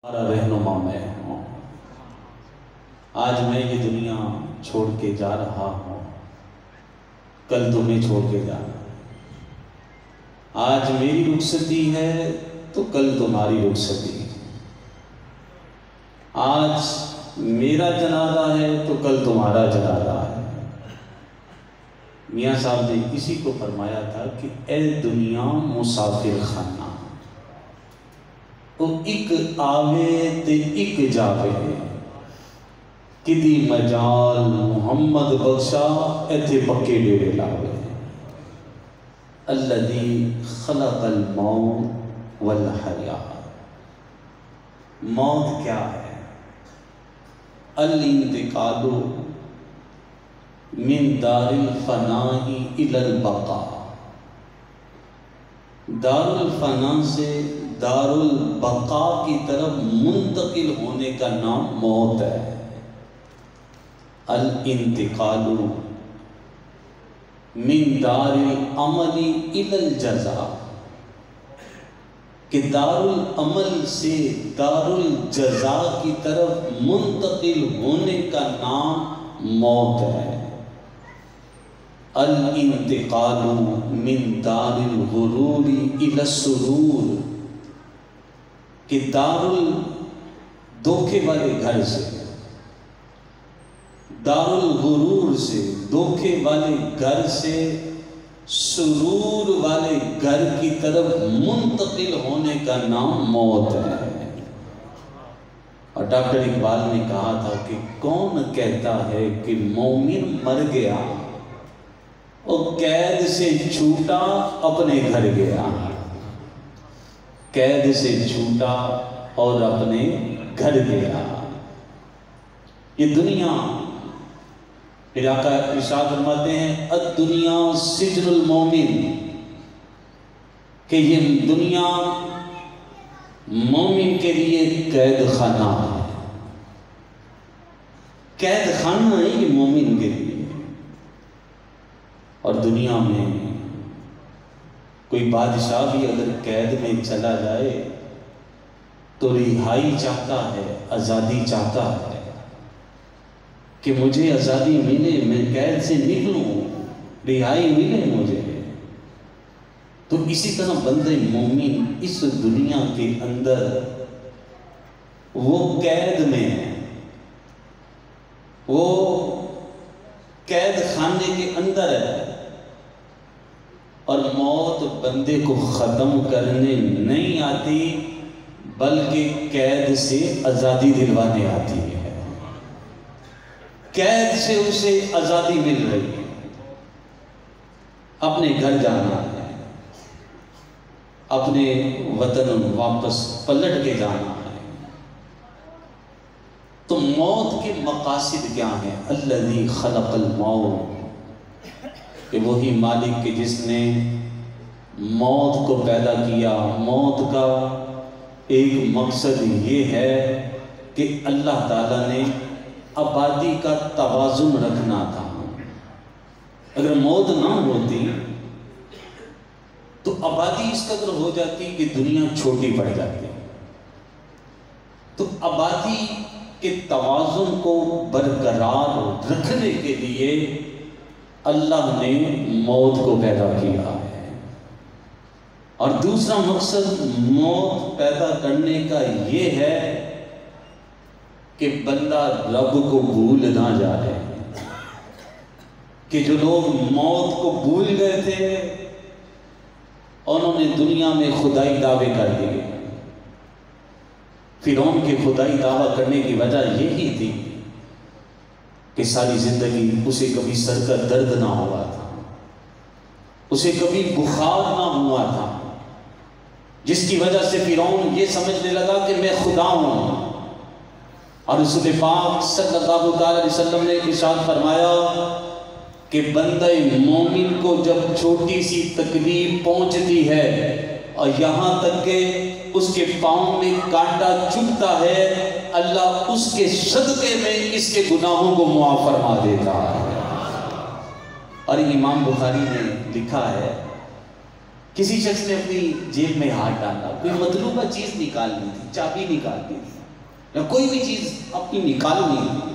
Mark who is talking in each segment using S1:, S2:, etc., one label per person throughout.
S1: ہمارا رہنما میں ہوں۔ آج میں یہ دنیا چھوڑ کے جا رہا ہوں، کل تمہیں چھوڑ کے جانا۔ آج میری رخصتی ہے تو کل تمہاری رخصتی ہے۔ آج میرا جنازہ ہے تو کل تمہارا جنازہ ہے۔ میاں صاحب نے اسی کو فرمایا تھا کہ اے دنیا مسافر خانہ، وہ ایک آوے تے ایک جاوے، کدی مجال محمد بخشا ایتھے پکے ڈیرے لاوے۔ الذی خلق الموت والحیاء، موت کیا ہے؟ الانتقال من دار الفناء الی البقاء، دار الفنا سے دار البقاء کی طرف منتقل ہونے کا نام موت ہے۔ الانتقال من دار العمل الی الجزاء، کہ دار العمل سے دار الجزاء کی طرف منتقل ہونے کا نام موت ہے۔ الانتقال من دار الغرور الی السرور، کہ دار الدھوکے والے گھر سے، دار الغرور سے، دھوکے والے گھر سے سرور والے گھر کی طرف منتقل ہونے کا نام موت ہے۔ اور ڈاکٹر اقبال نے کہا تھا کہ کون کہتا ہے کہ مومن مر گیا، وہ قید سے چھوٹا اپنے گھر گیا، قید سے چھوٹا اور اپنے گھر گیا۔ یہ دنیا، پھر آقا ارشاد فرماتے ہیں الدنیا سجن المومن، کہ یہ دنیا مومن کے لیے قید خانہ ہے، قید خانہ ہے یہ مومن کے لیے۔ اور دنیا میں کوئی بادشاہ بھی اگر قید میں چلا جائے تو رہائی چاہتا ہے، آزادی چاہتا ہے کہ مجھے آزادی ملے، میں قید سے نکلوں، رہائی ملے مجھے۔ تو اسی طرح بندے مومن اس دنیا کے اندر وہ قید میں ہے، وہ قید خانے کے اندر ہے، اور موت بندے کو ختم کرنے نہیں آتی بلکہ قید سے آزادی دلوانے آتی ہے۔ قید سے اسے آزادی مل رہی ہے، اپنے گھر جانا ہے، اپنے وطن واپس پلٹ کے جانا ہے۔ تو موت کے مقاصد کیا ہیں؟ الذی خلق الموت، کہ وہی مالک کہ جس نے موت کو پیدا کیا۔ موت کا ایک مقصد یہ ہے کہ اللہ تعالیٰ نے آبادی کا توازن رکھنا تھا۔ اگر موت نہ ہوتی تو آبادی اس قدر ہو جاتی کہ دنیا چھوٹی پڑ جاتی۔ تو آبادی کے توازن کو برقرار رکھنے کے لیے اللہ نے موت کو پیدا کیا ہے۔ اور دوسرا مقصد موت پیدا کرنے کا یہ ہے کہ بندہ رب کو بھول نہ جائے، کہ جو لوگ موت کو بھول گئے تھے انہوں نے دنیا میں خدائی دعوے کر دیے۔ فرعون کے خدائی دعویٰ کرنے کی وجہ یہی تھی کہ ساری زندگی اسے کبھی سر کا درد نہ ہوا تھا، اسے کبھی بخار نہ ہوا تھا، جس کی وجہ سے فرعون یہ سمجھنے لگا کہ میں خدا ہوں۔ اور رسول پاک صلی اللہ علیہ وسلم نے ارشاد فرمایا کہ بندہ مومن کو جب چھوٹی سی تکلیف پہنچتی ہے اور یہاں تک کہ اس کے پاؤں میں کانٹا چبھتا ہے، اللہ اس کے صدقے میں اس کے گناہوں کو معاف فرما دیتا ہے۔ اور امام بخاری نے لکھا ہے کسی شخص نے اپنی جیب میں ہاتھ ڈالا، کوئی مطلوبہ چیز نکالنی تھی، چابی نکالنی تھی یا کوئی بھی چیز اپنی نکالنی تھی،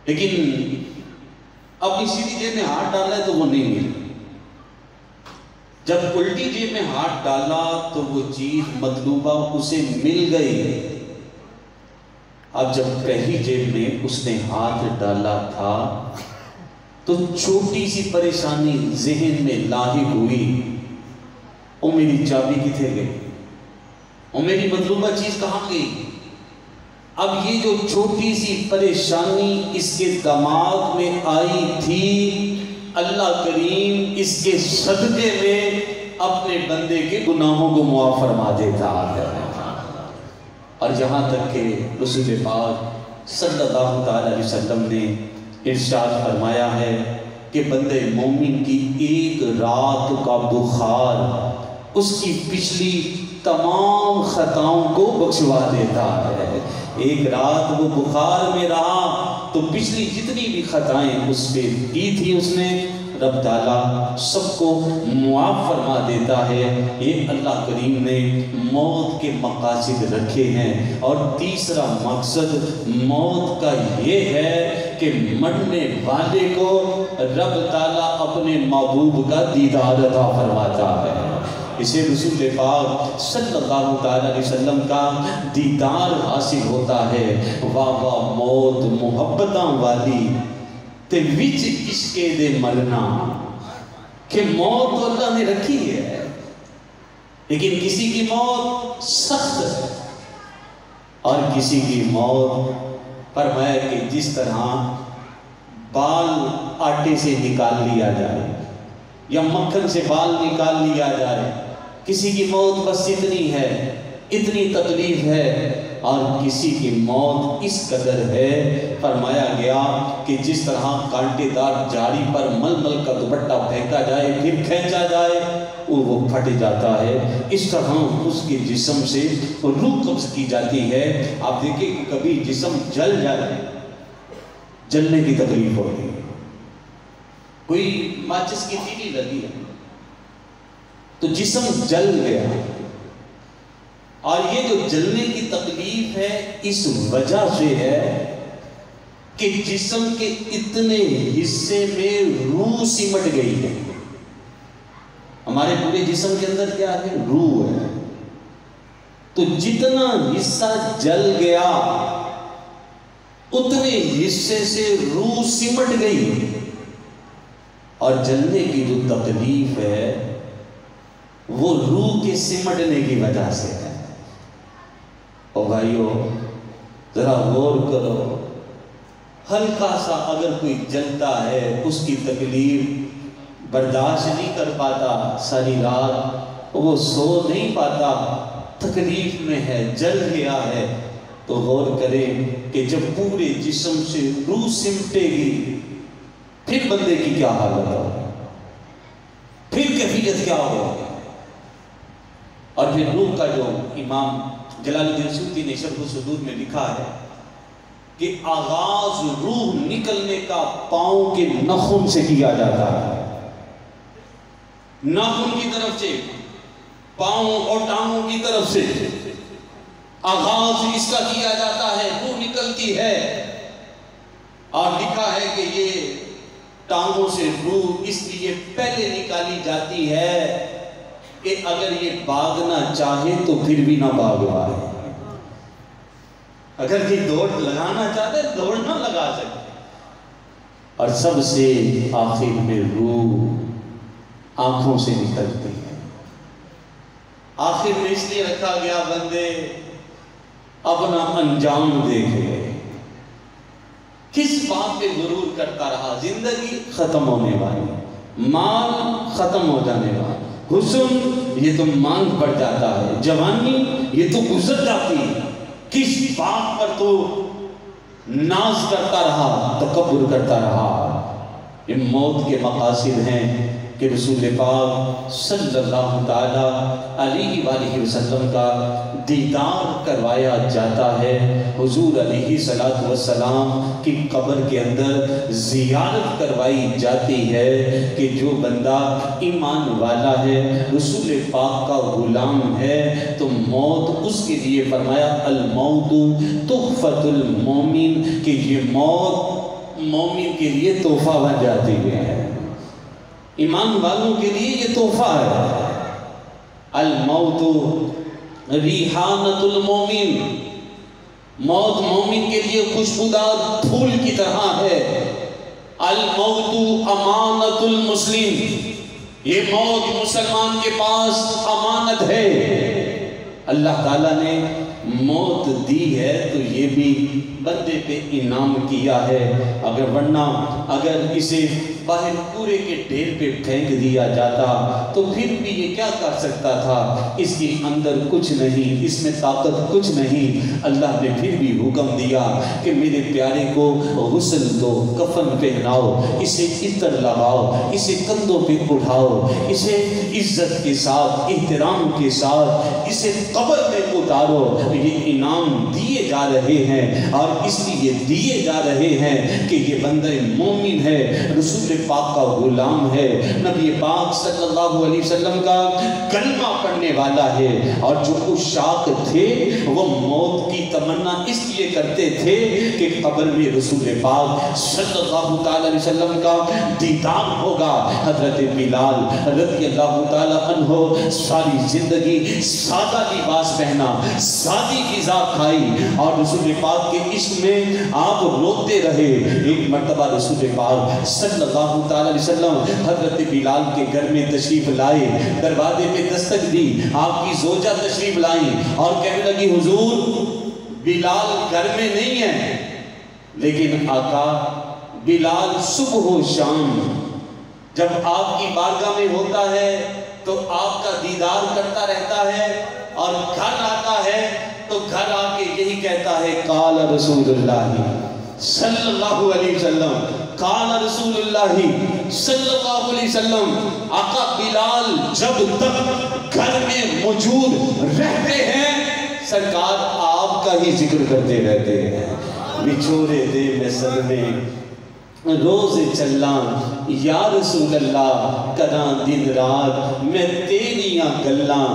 S1: لیکن اپنی سیدھی جیب میں ہاتھ ڈالا ہے تو وہ نہیں ملی۔ جب الٹی جیب میں ہاتھ ڈالا تو وہ چیز مطلوبہ اسے مل گئی۔ اب جب پہلی جیب میں اس نے ہاتھ ڈالا تھا تو چھوٹی سی پریشانی ذہن میں لاحق ہوئی، او میری چابی کتنے گئی، او میری مطلوبہ چیز کہاں گئی؟ اب یہ جو چھوٹی سی پریشانی اس کے دماغ میں آئی تھی، اللہ کریم اس کے صدقے میں اپنے بندے کے گناہوں کو معاف فرما دیتا ہے۔ اور یہاں تک کہ رسول پاک صلی اللہ تعالی علیہ وسلم نے ارشاد فرمایا ہے کہ بندے مومن کی ایک رات کا بخار اس کی پچھلی تمام خطاؤں کو بخشوا دیتا ہے۔ ایک رات وہ بخار میں رہا تو پچھلی جتنی بھی خطائیں اس پہ کی تھی اس نے، رب تعالیٰ سب کو معاف فرما دیتا ہے۔ یہ اللہ کریم نے موت کے مقاصد رکھے ہیں، اور تیسرا مقصد موت کا یہ ہے کہ مرنے والے کو رب تعالیٰ اپنے محبوب کا دیدار عطا فرماتا ہے۔ اسے رسول پاک صلی اللہ تعالی علیہ وسلم کا دیدار حاصل ہوتا ہے۔ واہ واہ موت محبتاں والی تے وچ عشقے دے مرنا، کہ موت تو اللہ نے رکھی ہے لیکن کسی کی موت سخت ہے اور کسی کی موت فرمایا کہ جس طرح بال آٹے سے نکال لیا جائے یا مکھن سے بال نکال لیا جائے، کسی کی موت بس اتنی ہے، اتنی تکلیف ہے، اور کسی کی موت اس قدر ہے، فرمایا گیا کہ جس طرح کانٹے دار جاری پر ململ کا دوپٹہ پھینکا جائے پھر کھینچا جائے وہ پھٹ جاتا ہے، اس طرح اس کے جسم سے روح قبض کی جاتی ہے۔ آپ دیکھیں کہ کبھی جسم جل جائے، جلنے کی تکلیف ہوتی ہے، کوئی ماچس کی تیلی لگی ہے تو جسم جل گیا، اور یہ جو جلنے کی تکلیف ہے اس وجہ سے ہے کہ جسم کے اتنے حصے میں روح سمٹ گئی ہے۔ ہمارے پورے جسم کے اندر کیا ہے؟ روح ہے، تو جتنا حصہ جل گیا اتنے حصے سے روح سمٹ گئی، اور جلنے کی جو تکلیف ہے وہ روح کے سمٹنے کی وجہ سے ہے۔ او بھائیو ذرا غور کرو، ہلکا سا اگر کوئی جلتا ہے اس کی تکلیف برداشت نہیں کر پاتا، ساری رات وہ سو نہیں پاتا، تکلیف میں ہے، جل گیا ہے، تو غور کرے کہ جب پورے جسم سے روح سمٹے گی پھر بندے کی کیا حالت ہوگی، پھر کیفیت کیا ہوگی۔ اور پھر روح کا جو امام جلال الدین سیوطی نے شرح الصدور میں لکھا ہے کہ آغاز روح نکلنے کا پاؤں کے نخن سے کیا جاتا ہے، ناخن کی طرف سے، پاؤں اور ٹانگوں کی طرف سے آغاز اس کا کیا جاتا ہے، روح نکلتی ہے، اور لکھا ہے کہ یہ ٹانگوں سے روح اس لیے پہلے نکالی جاتی ہے کہ اگر یہ بھاگنا چاہے تو پھر بھی نہ بھاگ پائے، اگر یہ دوڑ لگانا چاہتا ہے دوڑ نہ لگا سکے۔ اور سب سے آخر میں روح آنکھوں سے نکلتی ہے، آخر میں اس لیے رکھا گیا بندے اپنا انجام دیکھے، کس بات پہ غرور کرتا رہا؟ زندگی ختم ہونے والی، مال ختم ہو جانے والا، حسن یہ تو مانگ پڑ جاتا ہے، جوانی یہ تو گزر جاتی ہے، کس بات پر تو ناز کرتا رہا، تکبر کرتا رہا؟ یہ موت کے مقاصد ہیں کہ رسول پاک صلی اللہ تعالی علیہ وآلہ وسلم کا دیدار کروایا جاتا ہے۔ حضور علیہ السلام کی قبر کے اندر زیارت کروائی جاتی ہے کہ جو بندہ ایمان والا ہے، رسول پاک کا غلام ہے، تو موت اس کے لیے فرمایا الموت تحفۃ المومن، کہ یہ موت مومن کے لیے تحفہ بن جاتی ہے، ایمان والوں کے لیے یہ تحفہ ہے۔ الموت ریحانۃ المومن، موت مومن کے لیے خوشبودار پھول کی طرح ہے۔ الموت امانۃ المسلم، یہ موت مسلمان کے پاس امانت ہے۔ اللہ تعالیٰ نے موت دی ہے تو یہ بھی بندے پہ انعام کیا ہے، اگر اسے باہر پورے کے ڈھیر پہ پھینک دیا جاتا تو پھر بھی یہ کیا کر سکتا تھا؟ اس کے اندر کچھ نہیں، اس میں طاقت کچھ نہیں۔ اللہ نے پھر بھی حکم دیا کہ میرے پیارے کو غسل دو، کفن پہناؤ، اسے عطر لگاؤ، اسے کندھوں پہ اٹھاؤ، اسے عزت کے ساتھ، احترام کے ساتھ اسے قبر میں اتارو۔ یہ انعام دیے جا رہے ہیں، اور اس لیے دیے جا رہے ہیں کہ یہ بندہ مومن ہے، رسول پاک کا غلام ہے، نبی پاک صلی اللہ علیہ وسلم کا کلمہ پڑھنے والا ہے۔ اور جو عشاق تھے وہ موت کی تمنا اس لیے کرتے تھے کہ قبر میں رسول پاک صلی اللہ علیہ وسلم کا دیدار ہوگا۔ حضرت بلال رضی اللہ تعالی عنہ ساری زندگی سادہ لباس پہنا، سادی غذا کھائی، اور رسول پاک کے عشق میں آپ روتے رہے۔ ایک مرتبہ رسول پاک صلی اللہ تعالی علیہ وسلم حضرت بلال کے گھر میں تشریف لائے، دروازے پہ دستک دی، آپ کی زوجہ تشریف لائیں اور کہنے لگی حضور بلال گھر میں نہیں ہے، لیکن آقا بلال صبح و شام جب آپ کی بارگاہ میں ہوتا ہے تو آپ کا دیدار کرتا رہتا ہے، اور گھر آتا ہے تو گھر آ کے یہی کہتا ہے قال رسول اللہ صلی اللہ علیہ وسلم، قال رسول اللہ صلی اللہ علیہ وسلم۔ آقا بلال جب تک گھر میں موجود رہتے ہیں سرکار آپ کا ہی ذکر کرتے رہتے ہیں۔ بچھوڑے دے میں سر میں روز چلاں یا رسول اللہ، کراں دن رات میں تیریاں گلاں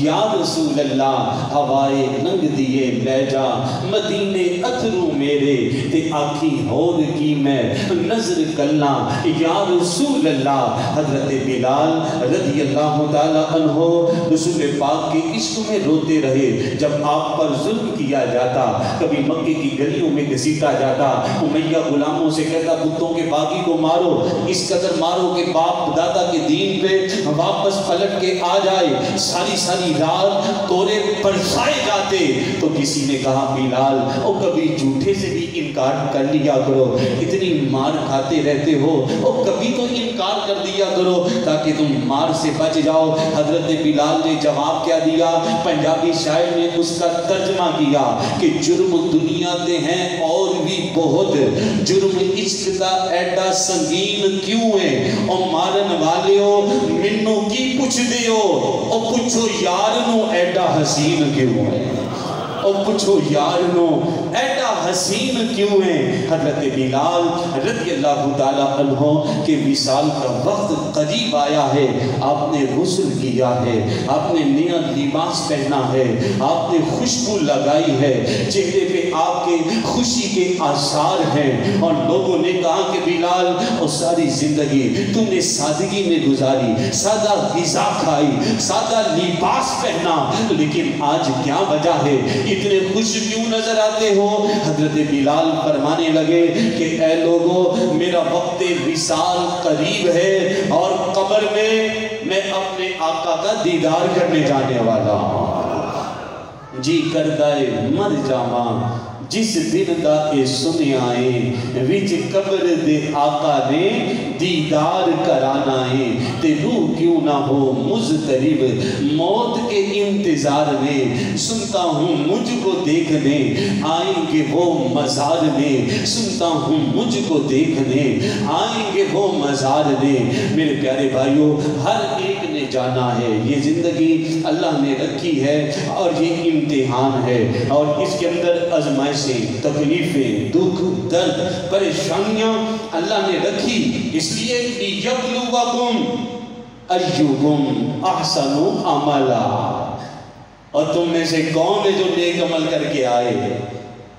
S1: یا رسول اللہ، ہوائے ننگ دیے لے جا مدینے اتھرو میرے، تے آکھی ہور کی میں نظر کلاں یا رسول اللہ۔ حضرت بلال رضی اللہ تعالی عنہ رسول پاک کے عشق میں روتے رہے۔ جب آپ پر ظلم کیا جاتا، کبھی مکے کی گلیوں میں گھسیٹا جاتا، امیہ غلاموں سے کہتا بتوں کے باغی کو مارو، اس قدر مارو کہ باپ دادا کے دین پہ واپس پلٹ کے آ جائے۔ ساری رات تورے برسائے جاتے تو کسی نے کہا بلال او کبھی جھوٹے سے بھی انکار کر لیا کرو، اتنی مار کھاتے رہتے ہو، او کبھی تو انکار کر دیا کرو تاکہ تم مار سے بچ جاؤ۔ حضرت بلال نے جواب کیا دیا؟ پنجابی شاعر نے اس کا ترجمہ کیا کہ جرم دنیا تے ہیں اور بھی بہت، جرم عشق دا ایڈا سنگین کیوں ہے؟ او مارن والے ہو منو کی پوچھ دے ہو، او پوچھو یار نو ایڈا حسین کیوں ہے، او پوچھو یار نو ایڈا حسین کیوں ہے۔ حضرت بلال رضی اللہ تعالی عنہ کے وصال کا وقت قریب آیا ہے، آپ نے غسل کیا ہے، آپ نے نیا لباس پہنا ہے، آپ نے خوشبو لگائی ہے، چہرے پہ آپ کے خوشی کے آثار ہیں، اور لوگوں نے کہا کہ بلال اور ساری زندگی تم نے سادگی میں گزاری، سادہ غذا کھائی، سادہ لباس پہنا، لیکن آج کیا وجہ ہے اتنے خوش کیوں نظر آتے ہو؟ حضرت بلال فرمانے لگے کہ اے لوگوں میرا وقت وصال قریب ہے، اور قبر میں میں اپنے آقا کا دیدار کرنے جانے والا ہوں۔ جی کردائے مر جاواں جس دن دا اے سنے آئے وچ قبر دے آقا نے دیدار کرانا ہے تے روح کیوں نہ ہو مضطرب موت کے انتظار میں سنتا ہوں مجھ کو دیکھنے آئیں گے وہ مزار میں سنتا ہوں مجھ کو دیکھنے آئیں گے وہ مزار میں میرے پیارے بھائیوں ہر ایک نے جانا ہے یہ زندگی اللہ نے رکھی ہے اور یہ امتحان ہے اور اس کے اندر آزمائشیں تکلیفیں دکھ درد پریشانیاں اللہ نے رکھی اس لیے لِيَبْلُوَكُمْ أَيُّكُمْ أَحْسَنُ عَمَلًا اور تم میں سے کون ہے جو نیک عمل کر کے آئے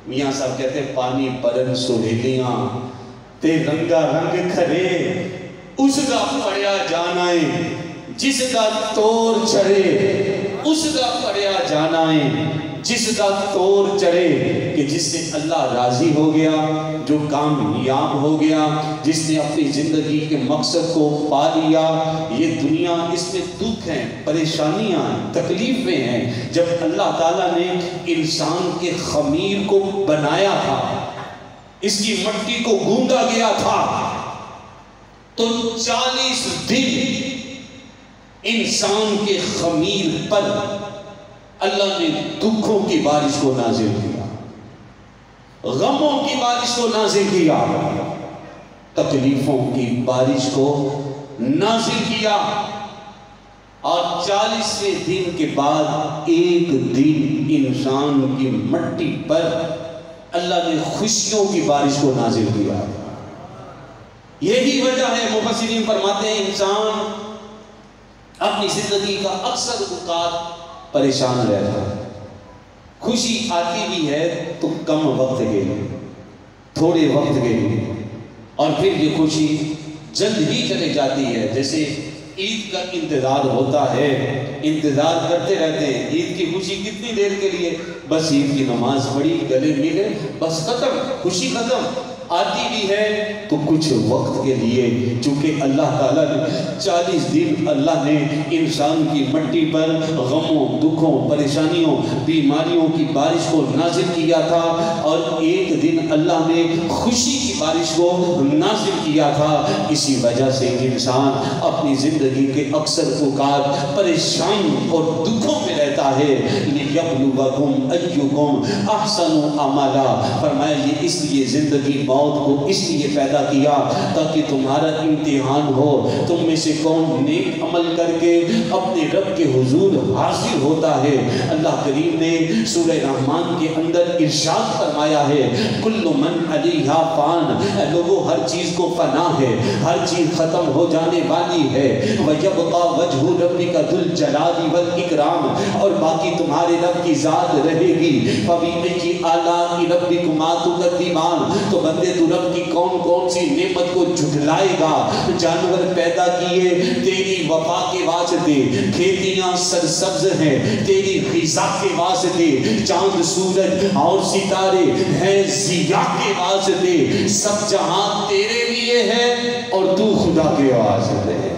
S1: میاں صاحب کہتے ہیں پانی پرن سہیلیاں تے رنگا رنگ کھڑے اس کا پڑیا جانا ہے جس کا تور چڑھے اس کا پڑیا جانا ہے جس کا تور چڑھے کہ جس سے اللہ راضی ہو گیا جو کامیاب ہو گیا جس نے اپنی زندگی کے مقصد کو پا لیا یہ دنیا اس میں دکھ ہیں پریشانیاں ہیں تکلیفیں ہیں جب اللہ تعالیٰ نے انسان کے خمیر کو بنایا تھا اس کی مٹی کو گوندا گیا تھا تو 40 دن انسان کے خمیر پر اللہ نے دکھوں کی بارش کو نازل کیا غموں کی بارش کو نازل کیا تکلیفوں کی بارش کو نازل کیا اور 40ویں دن کے بعد ایک دن انسان کی مٹی پر اللہ نے خوشیوں کی بارش کو نازل کیا یہی وجہ ہے مفسرین فرماتے ہیں انسان اپنی زندگی کا اکثر اوقات پریشان رہتا ہے خوشی آتی بھی ہے تو کم وقت کے لیے تھوڑے وقت کے لیے اور پھر یہ خوشی جلد ہی چلے جاتی ہے جیسے عید کا انتظار ہوتا ہے انتظار کرتے رہتے ہیں عید کی خوشی کتنی دیر کے لیے بس عید کی نماز پڑھی گلے ملے بس ختم خوشی ختم آتی بھی ہے تو کچھ وقت کے لیے چونکہ اللہ تعالیٰ نے 40 دن اللہ نے انسان کی مٹی پر غموں دکھوں پریشانیوں بیماریوں کی بارش کو نازل کیا تھا اور ایک دن اللہ نے خوشی کی بارش کو نازل کیا تھا اسی وجہ سے انسان اپنی زندگی کے اکثر اوقات پریشان اور دکھوں میں رہتا ہے لِيَبْلُوَكُمْ أَيُّكُمْ أَحْسَنُ عَمَلًا فرمایا یہ اس لیے زندگی موت کو اس لیے پیدا کیا تاکہ تمہارا امتحان ہو تم میں سے کون نیک عمل کر کے اپنے رب کے حضور حاضر ہوتا ہے اللہ کریم نے سورہ رحمان کے اندر ارشاد فرمایا ہے کل من علیہا فان لوگوں ہر چیز کو فنا ہے ہر چیز ختم ہو جانے والی ہے وَيَبْقَى وَجْهُ رَبِّكَ ذُو الْجَلَالِ وَالْإِكْرَامِ اور باقی تمہارے رب کی ذات رہے گی فَبِأَيِّ آلَاءِ رَبِّكُمَا تُكَذِّبَانِ تو بندے تو رب کی کون کون سی نعمت کو جھٹلائے گا جانور پیدا کیے تیری وفا کے واسطے کھیتیاں سرسبز ہیں تیری غذا کے واسطے چاند سورج اور ستارے ہیں ضیاء کے واسطے سب جہاں تیرے لیے ہے اور تو خدا کے واسطے ہے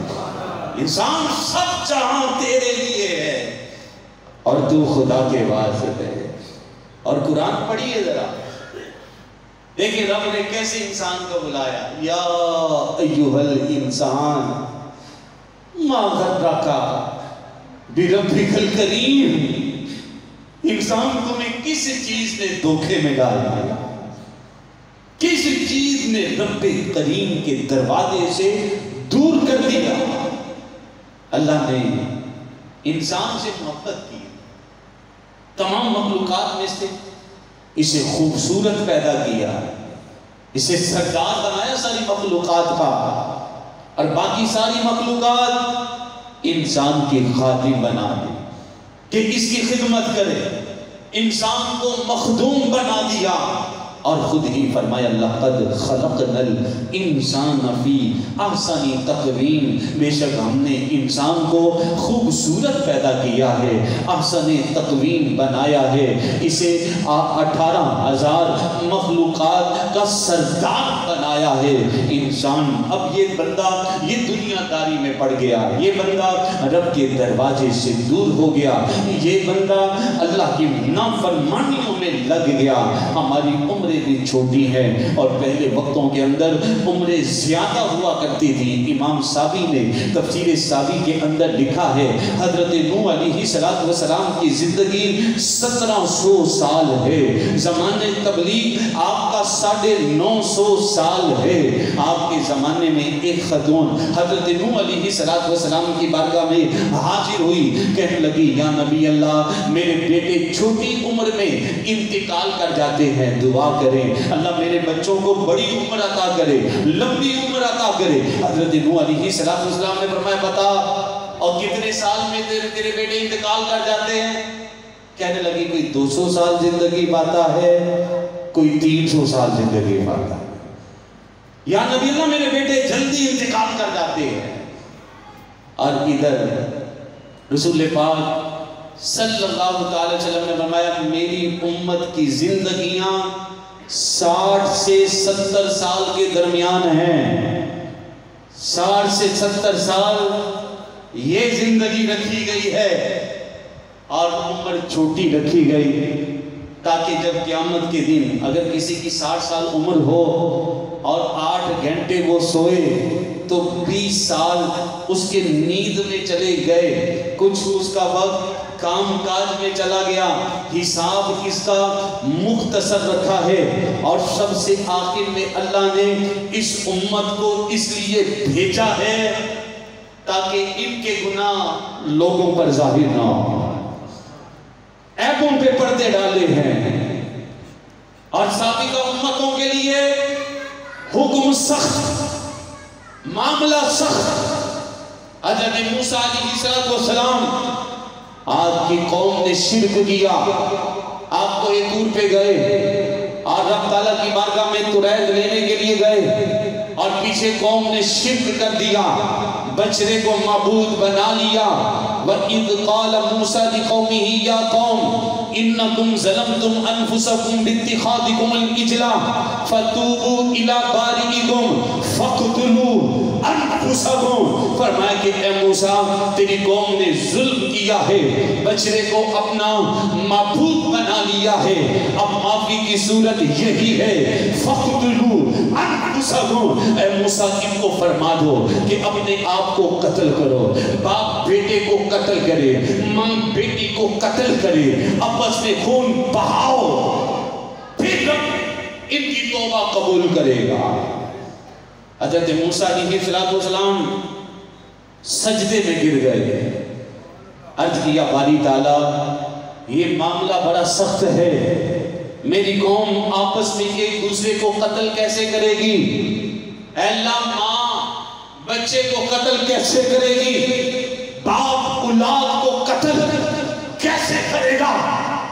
S1: انسان سب جہاں تیرے لیے ہے اور تو خدا کے واسطے ہے اور قرآن پڑھیے ذرا دیکھیں رب نے کیسے انسان کو بلایا یا ایوہ الانسان ما غرک بربک الکریم انسان تمہیں کس چیز نے دھوکے میں ڈال دیا کس چیز نے رب کریم کے دروازے سے دور کر دیا اللہ نے انسان سے محبت کی تمام مخلوقات میں سے اسے خوبصورت پیدا کیا اسے سردار بنایا ساری مخلوقات کا اور باقی ساری مخلوقات انسان کی خادم بنا دی کہ اس کی خدمت کرے انسان کو مخدوم بنا دیا اور خود ہی فرمایا لقد خلقنا الانسان فی احسن تقویم، بے شک ہم نے انسان کو خوبصورت پیدا کیا ہے، احسن تقویم بنایا ہے، اسے 18,000 مخلوقات کا سردار بنایا ہے انسان۔ اب یہ بندہ یہ دنیا داری میں پڑ گیا، یہ بندہ رب کے دروازے سے دور ہو گیا، یہ بندہ اللہ کی نافرمانیوں میں لگ گیا۔ ہماری عمریں بھی چھوٹی ہیں اور پہلے وقتوں کے اندر عمریں زیادہ ہوا کرتی تھی۔ امام ساوی نے تفسیر ساوی کے اندر لکھا ہے حضرت نوح علیہ السلام کی زندگی 1700 سال ہے، زمانے تبلیغ آپ کا 950 سال ہے۔ آپ کے زمانے میں ایک خاتون حضرت نوح علیہ السلام کی بارگاہ میں حاضر ہوئی، کہنے لگی یا نبی اللہ میرے بیٹے چھوٹی عمر میں انتقال کر جاتے ہیں، دعا کریں اللہ میرے بچوں کو بڑی عمر عطا کرے، لمبی عمر عطا کرے۔ حضرت نوح علیہ السلام نے فرمایا بتا اور کتنے سال میں تیرے بیٹے انتقال کر جاتے ہیں؟ کہنے لگی کوئی 200 سال زندگی پاتا ہے، کوئی 300 سال زندگی پاتا ہے۔ یا نبی اللہ میرے بیٹے جلدی انتقال کر جاتے ہیں۔ اور ادھر رسول پاک صلی اللہ تعالی وسلم نے فرمایا میری امت کی زندگیاں 60 سے 70 سال کے درمیان ہیں، 60 سے 70 سال یہ زندگی رکھی گئی ہے اور عمر چھوٹی رکھی گئی، تاکہ جب قیامت کے دن اگر کسی کی 60 سال عمر ہو اور 8 گھنٹے وہ سوئے تو 20 سال اس کے نیند میں چلے گئے، کچھ اس کا وقت کام کاج میں چلا گیا، حساب اس کا مختصر رکھا ہے، اور سب سے آخر میں اللہ نے اس امت کو اس لیے بھیجا ہے تاکہ ان کے گناہ لوگوں پر ظاہر نہ ہو، عیبوں پہ پردے ڈالے ہیں۔ اور سابقہ امتوں کے لیے حکم سخت، معاملہ سخت۔ حضرت موسیٰ علیہ السلام آپ کی قوم نے شرک کیا، آپ کو ایک طور پہ گئے اور رب تعالیٰ کی بارگاہ میں ترید لینے کے لیے گئے اور پیچھے قوم نے شرک کر دیا، بچڑے کو معبود بنا لیا۔ وَإِذْ قَالَ مُوسَىٰ لِقَوْمِهِ يَا قَوْمِ إِنَّكُمْ ظَلَمْتُمْ أَنفُسَكُمْ بِاتِّخَاذِكُمُ الْعِجْلَ فَتُوبُوا إِلَىٰ بَارِئِكُمْ فَاقْتُلُوا أَنفُسَكُمْ۔ فرمایا کہ اے موسیٰ تیری قوم نے ظلم کیا ہے، بچڑے کو اپنا معبود بنا لیا ہے، اب معافی کی صورت یہی ہے فَاقْتُلُوا أَنفُسَكُمْ۔ اے موسیٰ ان کو فرما دو کہ اپنے آپ کو قتل کرو، باپ بیٹے کو قتل کرے، ماں بیٹی کو قتل کرے، آپس میں خون بہاؤ، پھر رب ان کی توبہ قبول کرے گا۔ حضرت موسیٰ علیہ السلام سجدے میں گر گئے، عرض کیا باری تعالیٰ یہ معاملہ بڑا سخت ہے، میری قوم آپس میں ایک دوسرے کو قتل کیسے کرے گی؟ اے اللہ ماں بچے کو قتل کیسے کرے گی؟ باپ اولاد کو قتل کیسے کرے گا؟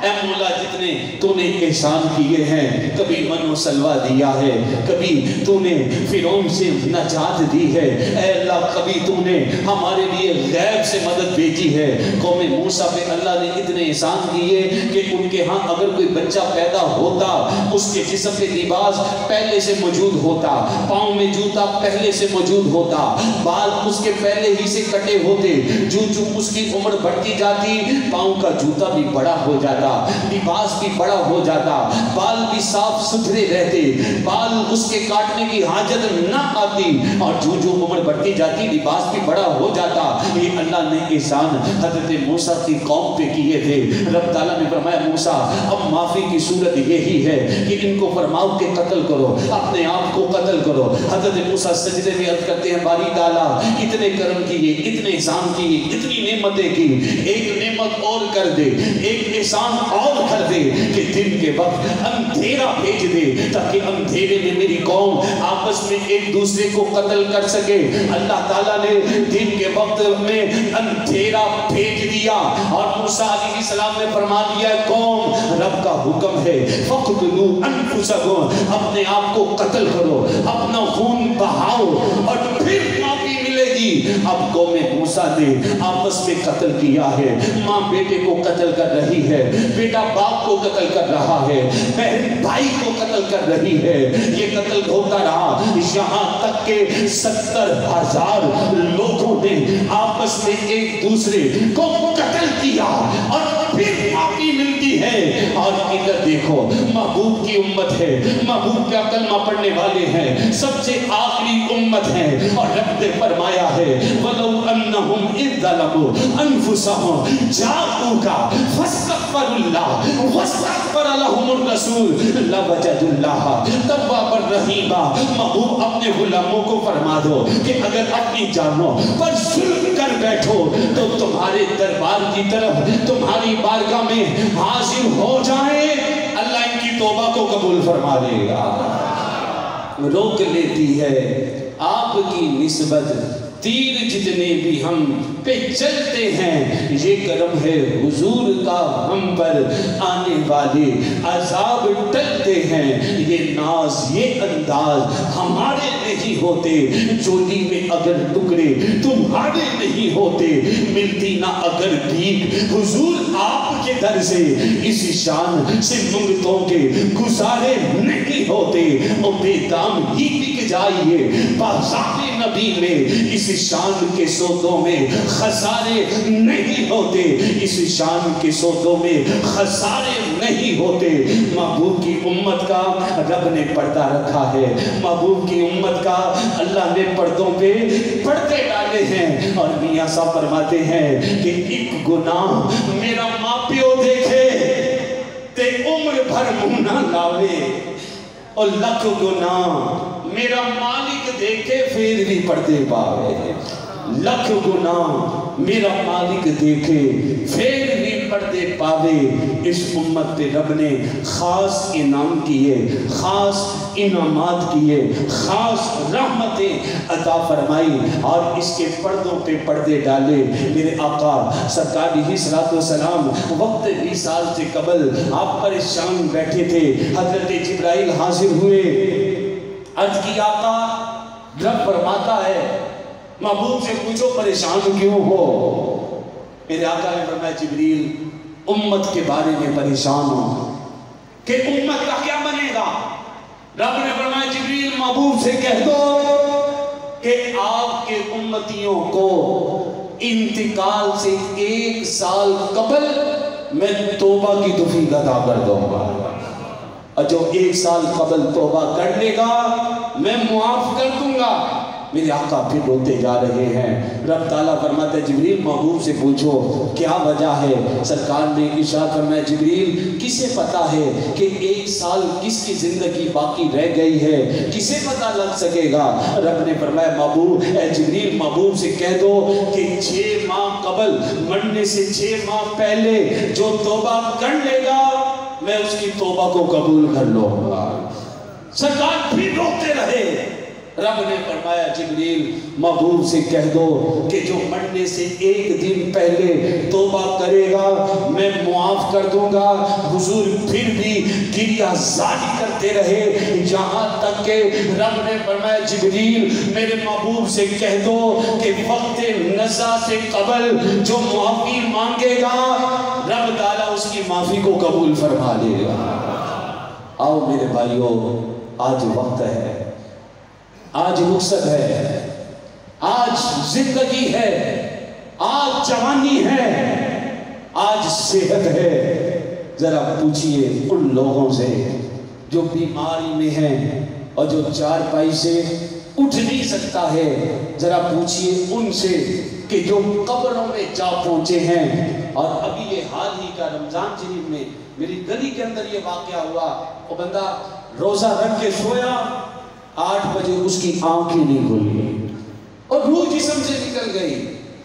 S1: اے مولا جتنے تو نے احسان کیے ہیں، کبھی من و سلوہ دیا ہے، کبھی تو نے فرعون سے نجات دی ہے، اے اللہ کبھی تو نے ہمارے لیے غیب سے مدد بھیجی ہے۔ قوم موسیٰ پہ اللہ نے اتنے احسان کیے کہ ان کے ہاں اگر کوئی بچہ پیدا ہوتا اس کے جسم پہ لباس پہلے سے موجود ہوتا، پاؤں میں جوتا پہلے سے موجود ہوتا، بال اس کے پہلے ہی سے کٹے ہوتے، جو اس کی عمر بڑھتی جاتی پاؤں کا جوتا بھی بڑا ہو جاتا، لباس بھی بڑا ہو جاتا، بال بھی صاف ستھرے رہتے، بال اس کے کاٹنے کی حاجت نہ آتی، اور جو عمر بڑھتی جاتی لباس بھی بڑا ہو جاتا۔ یہ اللہ نے احسان حضرت موسیٰ کی قوم پہ کیے تھے۔ رب تعالیٰ نے فرمایا موسیٰ اب معافی کی صورت یہی ہے کہ ان کو فرماؤ کہ قتل کرو، اپنے آپ کو قتل کرو۔ حضرت موسیٰ سجدے میں عرض کرتے ہیں باری تعالیٰ اتنے کرم کیے، اتنے احسان کیے، اتنی نعمتیں کی، ایک نعمت اور کر دے، ایک احسان اور کر دے کہ دن کے وقت اندھیرا بھیج دے تاکہ اندھیرے میں میری قوم آپس میں ایک دوسرے کو قتل کر سکے۔ اللہ تعالیٰ نے دن کے وقت میں اندھیرا بھیج دیا اور موسیٰ علیہ السلام نے فرما دیا قوم رب کا حکم ہے فَقْتُلُوا أَنفُسَكُمْ، اپنے آپ کو قتل کرو، اپنا خون بہاؤ اور پھر معافی ملے گی۔ اب قوم موسیٰ نے آپس میں قتل کیا ہے، ماں بیٹے کو قتل کر رہی ہے، بیٹا باپ کو قتل کر رہا ہے، بہن بھائی کو قتل کر رہی ہے، یہ قتل ہوتا رہا یہاں تک کہ 70,000 لوگوں نے آپس میں ایک دوسرے کو قتل کیا اور پھر معافی ملتی ہے۔ اور ادھر دیکھو محبوب کی امت ہے، محبوب کا کلمہ پڑھنے والے ہیں، سب سے آخری امت ہے اور رب نے فرمایا ہے وَلَوْ أَنَّهُمْ إِذْ ظَلَمُوا أَنفُسَهُمْ جَاءُوكَ فَاسْتَغْفَرُوا اللَّهَ وَاسْتَغْفَرَ لَهُمُ الرَّسُولُ لَوَجَدُوا اللَّهَ تَوَّابًا رَحِيمًا۔ محبوب اپنے غلاموں کو فرما دو کہ اگر اپنی جانوں پر ظلم کر بیٹھو تو تمہارے دربار کی طرف تمہاری بارگاہ میں حاضر ہو جائیں، اللہ ان کی توبہ کو قبول فرما لے گا۔ روک لیتی ہے آپ کی نسبت تیر جتنے بھی ہم پہ چلتے ہیں، یہ کرم ہے حضور کا ہم پر آنے والے عذاب ٹلتے ہیں، یہ ناز یہ انداز ہمارے نہیں ہوتے، چولی میں اگر ٹکڑے تمہارے نہیں ہوتے، ملتی نہ اگر بھیک حضور آپ کے در سے، اس شان سے منگتوں کے گزارے نہیں ہوتے، اور بے دام ہی بک جائیے بازار نبی میں، اس شان کے سودوں میں خسارے نہیں ہوتے، اس شان کے سودوں میں خسارے نہیں ہوتے۔ محبوب کی امت کا رب نے پردہ رکھا ہے، محبوب کی امت کا اللہ نے پردوں پہ پردے ڈالے ہیں، اور میاں صاحب فرماتے ہیں کہ ایک گناہ میرا ماں پیو دیکھے تے عمر بھر منہ نہ لاوے، اور لکھ گناہ میرا مالک دیکھے پھر بھی پردے پاوے، لکھ گناہ میرا مالک دیکھے پھر بھی پردے پاوے۔ اس امت پہ رب نے خاص انعام کیے، خاص انعامات کیے، خاص رحمتیں عطا فرمائی اور اس کے پردوں پہ پردے ڈالے۔ میرے آقا سرکار علیہ الصلوۃ والسلام وقت وصال سے قبل آپ پریشان بیٹھے تھے، حضرت جبرائیل حاضر ہوئے، عرض کی آقا رب فرماتا ہے محبوب سے پوچھو پریشان کیوں ہو؟ میرے آقا نے فرمایا جبریل امت کے بارے میں پریشان ہوں کہ امت کا کیا بنے گا؟ رب نے فرمایا جبریل محبوب سے کہہ دو کہ آپ کے امتیوں کو انتقال سے 1 سال قبل میں توبہ کی توفیق عطا کر دوں گا، اور جو 1 سال قبل توبہ کر لے گا میں معاف کر دوں گا۔ میرے آقا پھر روتے جا رہے ہیں، رب تعالیٰ فرماتا ہے جبریل محبوب سے پوچھو کیا وجہ ہے؟ سرکار نے ارشاد فرمایا جبریل کسے پتا ہے کہ 1 سال کس کی زندگی باقی رہ گئی ہے، کسے پتا لگ سکے گا؟ رب نے فرمایا محبوب اے جبریل محبوب سے کہہ دو کہ 6 ماہ قبل مرنے سے 6 ماہ پہلے جو توبہ کر لے گا میں اس کی توبہ کو قبول کر لوں گا۔ سرکار پھر روتے رہے، رب نے فرمایا جبریل محبوب سے کہہ دو کہ جو مرنے سے 1 دن پہلے توبہ کرے گا میں معاف کر دوں گا۔ حضور پھر بھی گریہ زاری کرتے رہے، یہاں تک کہ رب نے فرمایا جبریل میرے محبوب سے کہہ دو کہ وقت نزا سے قبل جو معافی مانگے گا رب تعالیٰ اس کی معافی کو قبول فرما لے گا۔ آؤ میرے بھائیوں، آج وقت ہے، آج رخصت ہے، آج زندگی ہے، آج جوانی ہے، آج صحت ہے۔ ذرا پوچھئے ان لوگوں سے جو بیماری میں ہیں اور جو چارپائی سے اٹھ نہیں سکتا ہے، ذرا پوچھئے ان سے کہ جو قبروں میں جا پہنچے ہیں۔ اور ابھی یہ حال ہی کا رمضان شریف میں میری گلی کے اندر یہ واقعہ ہوا، وہ بندہ روزہ رکھ کے سویا، 8 بجے اس کی آنکھ ہی نہیں کھلی اور روح جسم سے نکل گئی۔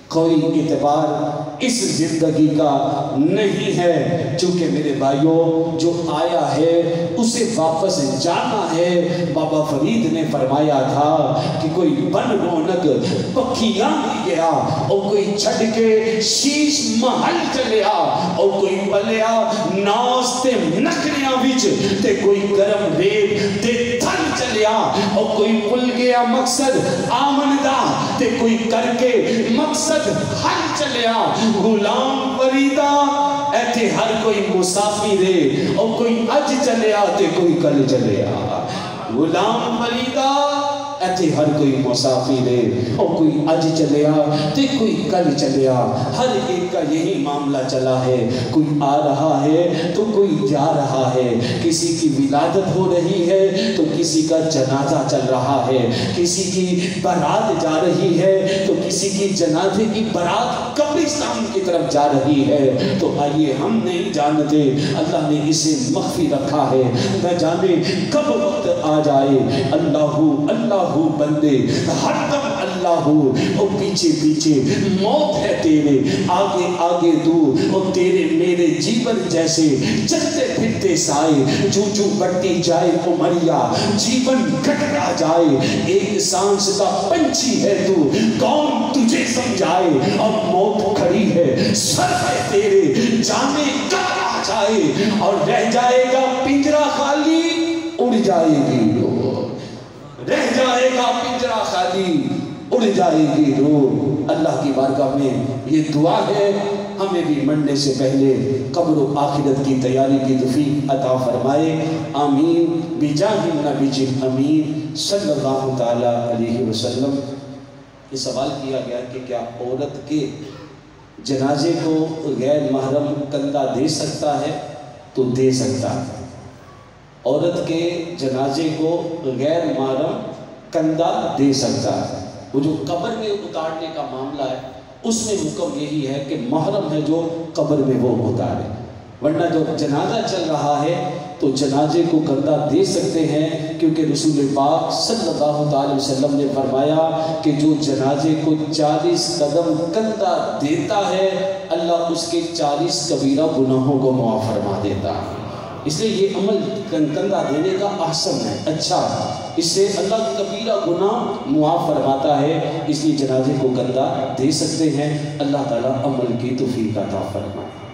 S1: کوئی اعتبار اس زندگی کا نہیں ہے، چونکہ میرے بھائیوں جو آیا ہے اسے واپس جانا ہے۔ بابا فرید نے فرمایا تھا کہ کوئی بن رونق پکھیاں بھی گیا، اور کوئی چھڑ کے شیش محل چلیا، اور کوئی بلیا ناس تے نکریاں وچ تے کوئی گرم ریت تے تھل چلیا، اور کوئی پل گیا مقصد آمندہ تے کوئی کر کے مقصد حل چلیا۔ غلام فریدہ ایتھے ہر کوئی مسافر ہے، اور کوئی اج چلیا تے کوئی کل چلیا۔ غلام فریدہ ایتھے ہر کوئی مسافر ہے، اور کوئی اج چلیا تے کوئی کل چلیا۔ ہر ایک کا یہی معاملہ چلا ہے، کوئی آ رہا ہے تو کوئی جا رہا ہے، کسی کی ولادت ہو رہی ہے تو کسی کا جنازہ چل رہا ہے، کسی کی بارات جا رہی ہے تو کسی کی جنازے کی بارات قبرستان کی طرف جا رہی ہے۔ تو آئیے، ہم نہیں جانتے، اللہ نے اسے مخفی رکھا ہے، نہ جانے کب وقت آ جائے۔ اللہ اللہ بندے ہر دم اللہ، اور پیچھے پیچھے موت ہے تیرے، آگے آگے دور، اور تیرے میرے جیون جیسے چلتے پھرتے سائے، جو جو بڑھتی جائے عمریا جیون گھٹتا جائے۔ ایک سانس کا پنچھی ہے تو، کون تجھے سمجھائے؟ اب موت کھڑی ہے، سر ہے تیرے، جانے کب آ جائے، اور رہ جائے گا پنجرا خالی، اڑ جائے گی روح، رہ جائے گا پنجرا خالی، اڑ جائے گی روح۔ اللہ کی بارگاہ میں یہ دعا ہے، ہمیں بھی مرنے سے پہلے قبر و آخرت کی تیاری کی توفیق عطا فرمائے، آمین بجاہ النبی امین صلی اللہ تعالی علیہ وسلم۔ یہ سوال کیا گیا کہ کیا عورت کے جنازے کو غیر محرم کندھا دے سکتا ہے؟ تو دے سکتا ہے۔ عورت کے جنازے کو غیر محرم کندھا دے سکتا ہے۔ وہ جو قبر میں اتارنے کا معاملہ ہے، اس میں حکم یہی ہے کہ محرم ہے جو قبر میں وہ اتارے، ورنہ جو جنازہ چل رہا ہے تو جنازے کو کندھا دے سکتے ہیں، کیونکہ رسول پاک صلی اللہ علیہ وسلم نے فرمایا کہ جو جنازے کو 40 قدم کندھا دیتا ہے، اللہ اس کے 40 کبیرہ گناہوں کو معاف فرما دیتا ہے۔ اس لیے یہ عمل کندھا دینے کا احسن ہے، اچھا، اس سے اللہ کبیرہ گناہ معاف فرماتا ہے، اس لیے جنازے کو کندھا دے سکتے ہیں۔ اللہ تعالیٰ عمل کی توفیق عطا فرمائے۔